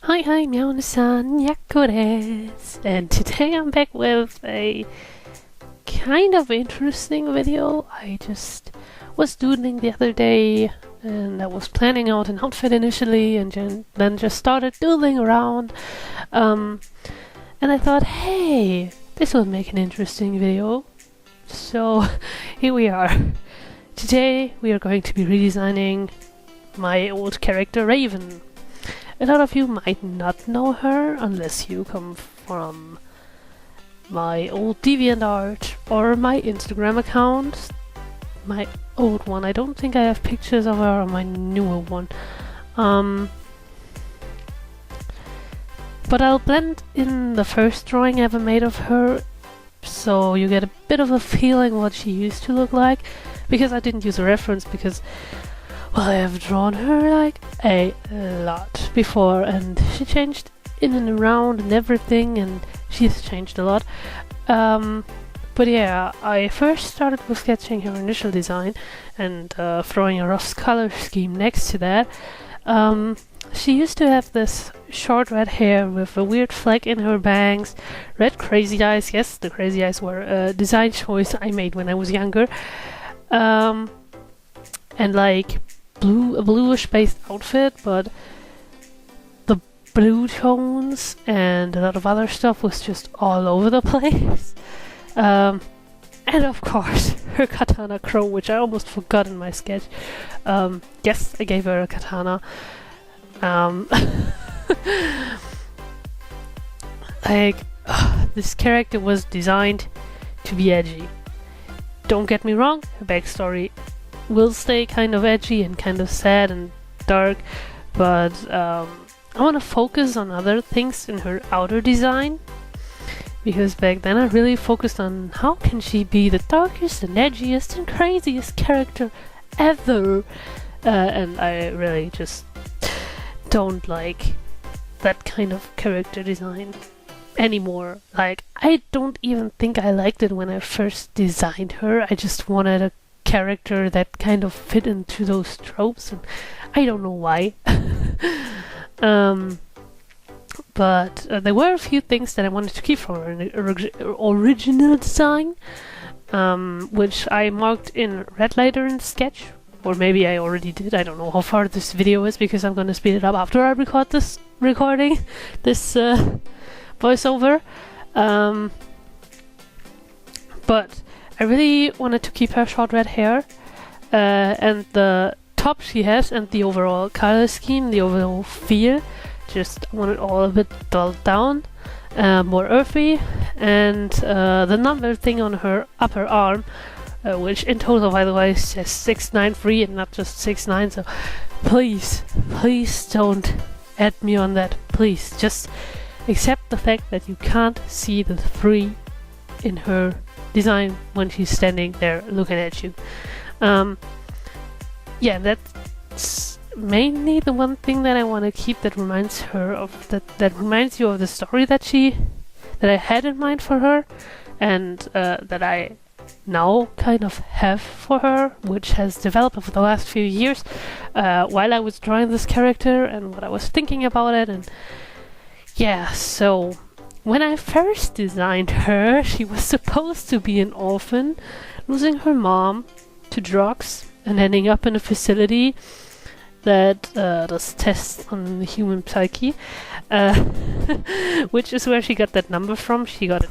Hi, Meow-san, Yakko desu. And today I'm back with a kind of interesting video. I just was doodling the other day and I was planning out an outfit initially and then just started doodling around. And I thought, hey, this will make an interesting video. So here we are. Today we are going to be redesigning my old character Raven. A lot of you might not know her unless you come from my old DeviantArt or my Instagram account. My old one. I don't think I have pictures of her on my newer one. But I'll blend in the first drawing I ever made of her so you get a bit of a feeling what she used to look like, because I didn't use a reference because, well, I have drawn her like a lot before and she changed in and around and everything, and she's changed a lot. But yeah, I first started with sketching her initial design and throwing a rough color scheme next to that. She used to have this short red hair with a weird fleck in her bangs, red crazy eyes. Yes, the crazy eyes were a design choice I made when I was younger. And like a bluish based outfit, but the blue tones and a lot of other stuff was just all over the place. And of course, her katana crow, which I almost forgot in my sketch. Yes, I gave her a katana. This character was designed to be edgy. Don't get me wrong, her backstory will stay kind of edgy and kind of sad and dark, but I want to focus on other things in her outer design, because back then I really focused on how can she be the darkest and edgiest and craziest character ever, and I really just don't like that kind of character design anymore. Like, I don't even think I liked it when I first designed her. I just wanted a character that kind of fit into those tropes, and I don't know why. But there were a few things that I wanted to keep from her original design, which I marked in red later in the sketch, or maybe I already did. I don't know how far this video is because I'm gonna speed it up after I record this voiceover. But I really wanted to keep her short red hair, and the top she has, and the overall color scheme, the overall feel. Just want it all a bit dulled down, more earthy, and the number thing on her upper arm, which in total, by the way, says 693 and not just 69. So please don't add me on that. Please just accept the fact that you can't see the 3 in her design when she's standing there looking at you. Yeah, that's mainly the one thing that I want to keep that reminds her of that reminds you of the story that I had in mind for her, and that I now kind of have for her, which has developed over the last few years while I was drawing this character and what I was thinking about it. And yeah, so when I first designed her, she was supposed to be an orphan, losing her mom to drugs and ending up in a facility that does tests on the human psyche, which is where she got that number from. She got a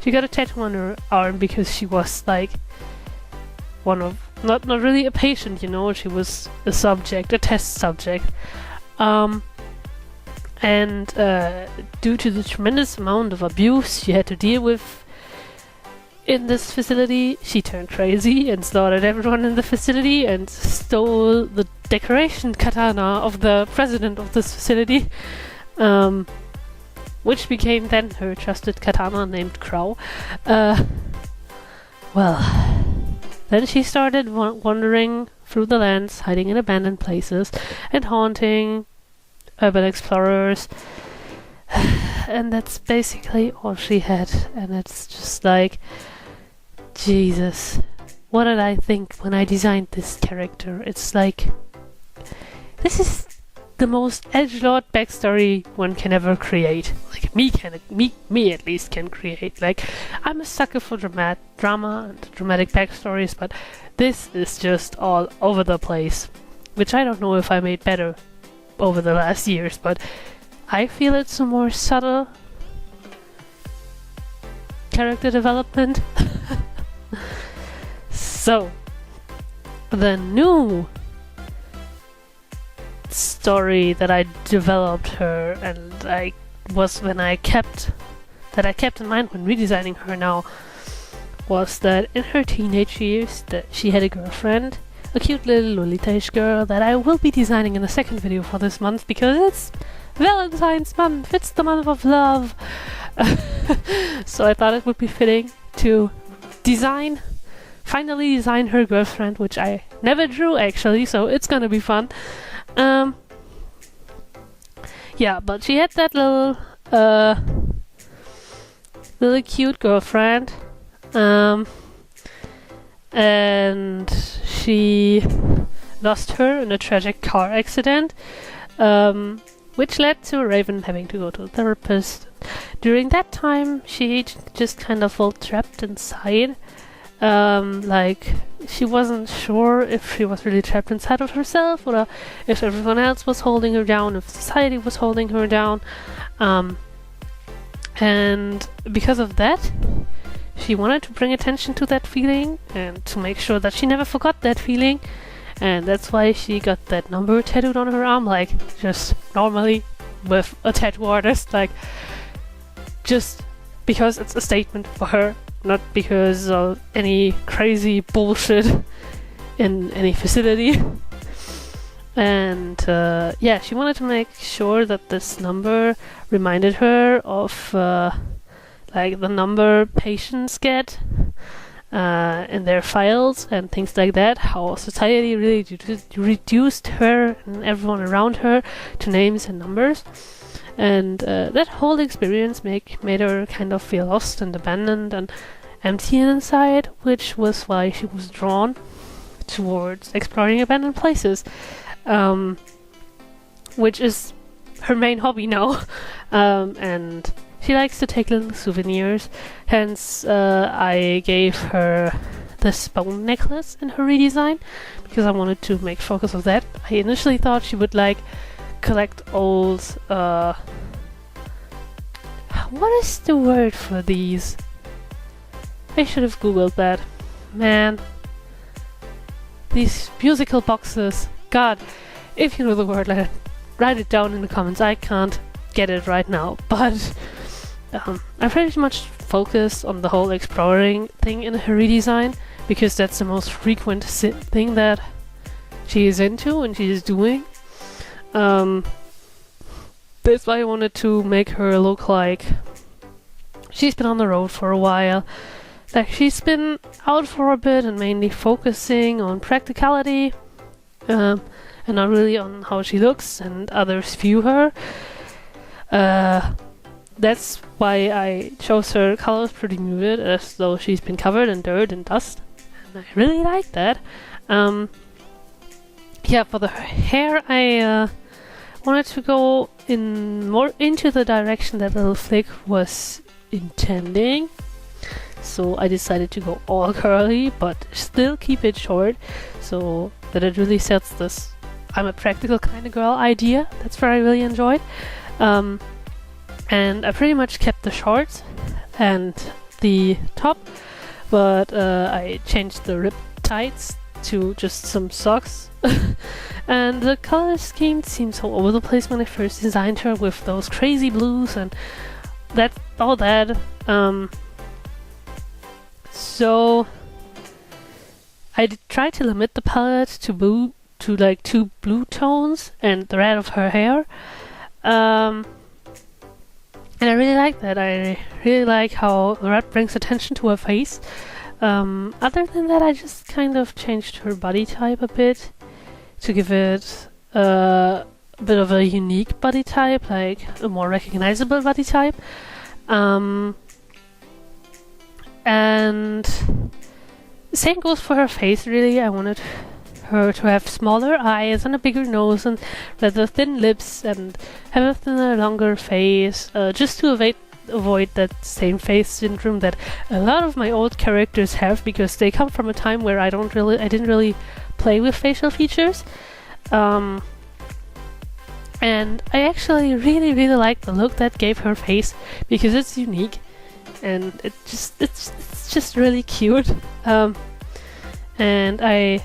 She got a tattoo on her arm because she was like one of not really a patient, you know. She was a test subject. And due to the tremendous amount of abuse she had to deal with in this facility, she turned crazy and slaughtered everyone in the facility and stole the decoration katana of the president of this facility, which became then her trusted katana named Crow. Well, then she started wandering through the lands, hiding in abandoned places and haunting urban explorers. And that's basically all she had, and it's just like, Jesus, what did I think when I designed this character? It's like, this is the most edgelord backstory one can ever create. Like me at least can create. Like, I'm a sucker for drama and dramatic backstories, but this is just all over the place, which I don't know if I made better over the last years, but I feel it's a more subtle character development. So, the new story that I developed her and I kept in mind when redesigning her now was that in her teenage years that she had a girlfriend, a cute little Lolita-ish girl that I will be designing in the second video for this month because it's Valentine's month, it's the month of love. So I thought it would be fitting to finally design her girlfriend, which I never drew actually, so it's gonna be fun. Yeah, but she had that little cute girlfriend, and she lost her in a tragic car accident, which led to Raven having to go to a therapist. During that time, she just kind of felt trapped inside. Like, she wasn't sure if she was really trapped inside of herself, or if everyone else was holding her down, if society was holding her down. And because of that, she wanted to bring attention to that feeling and to make sure that she never forgot that feeling. And that's why she got that number tattooed on her arm, like, just normally with a tattoo artist, like, just because it's a statement for her, not because of any crazy bullshit in any facility. And yeah, she wanted to make sure that this number reminded her of like the number patients get in their files and things like that, how society really reduced her and everyone around her to names and numbers. And that whole experience made her kind of feel lost and abandoned and empty inside, which was why she was drawn towards exploring abandoned places, which is her main hobby now. And she likes to take little souvenirs, hence I gave her this bone necklace in her redesign, because I wanted to make focus of that. I initially thought she would like collect old what is the word for these? I should have googled that. Man, these musical boxes. God, if you know the word, write it down in the comments. I can't get it right now, but I pretty much focused on the whole exploring thing in her redesign, because that's the most frequent thing that she is into and she is doing. That's why I wanted to make her look like she's been on the road for a while. Like, she's been out for a bit and mainly focusing on practicality, and not really on how she looks and others view her. That's why I chose her colors pretty muted, as though she's been covered in dirt and dust. And I really like that. Yeah, for the hair, I wanted to go more into the direction that Little Flick was intending. So I decided to go all curly, but still keep it short, so that it really sets this I'm a practical kind of girl idea. That's what I really enjoyed. And I pretty much kept the shorts and the top, but I changed the rib tights to just some socks. And the color scheme seemed so over the place when I first designed her, with those crazy blues and all that. So I tried to limit the palette to like 2 blue tones and the red of her hair. And I really like that. I really like how the red brings attention to her face. Other than that, I just kind of changed her body type a bit to give it a bit of a unique body type, like a more recognizable body type. And same goes for her face, really. I wanted her to have smaller eyes and a bigger nose and rather thin lips and have a thinner, longer face, just to avoid that same face syndrome that a lot of my old characters have, because they come from a time where I didn't really play with facial features. And I actually really like the look that gave her face, because it's unique and it's just really cute. And I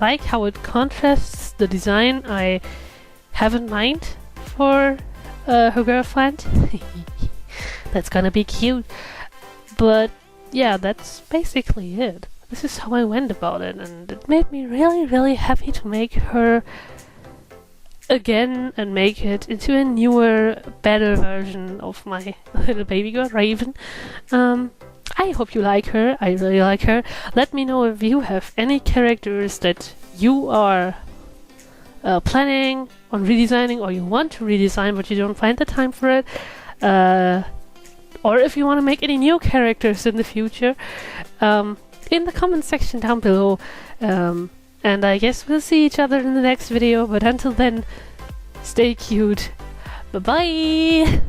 like how it contrasts the design I have in mind for her girlfriend. That's gonna be cute. But yeah, that's basically it. This is how I went about it, and it made me really happy to make her again and make it into a newer, better version of my little baby girl Raven. I hope you like her. I really like her. Let me know if you have any characters that you are planning on redesigning, or you want to redesign but you don't find the time for it. Or if you want to make any new characters in the future, in the comment section down below. And I guess we'll see each other in the next video, but until then, stay cute. Bye bye!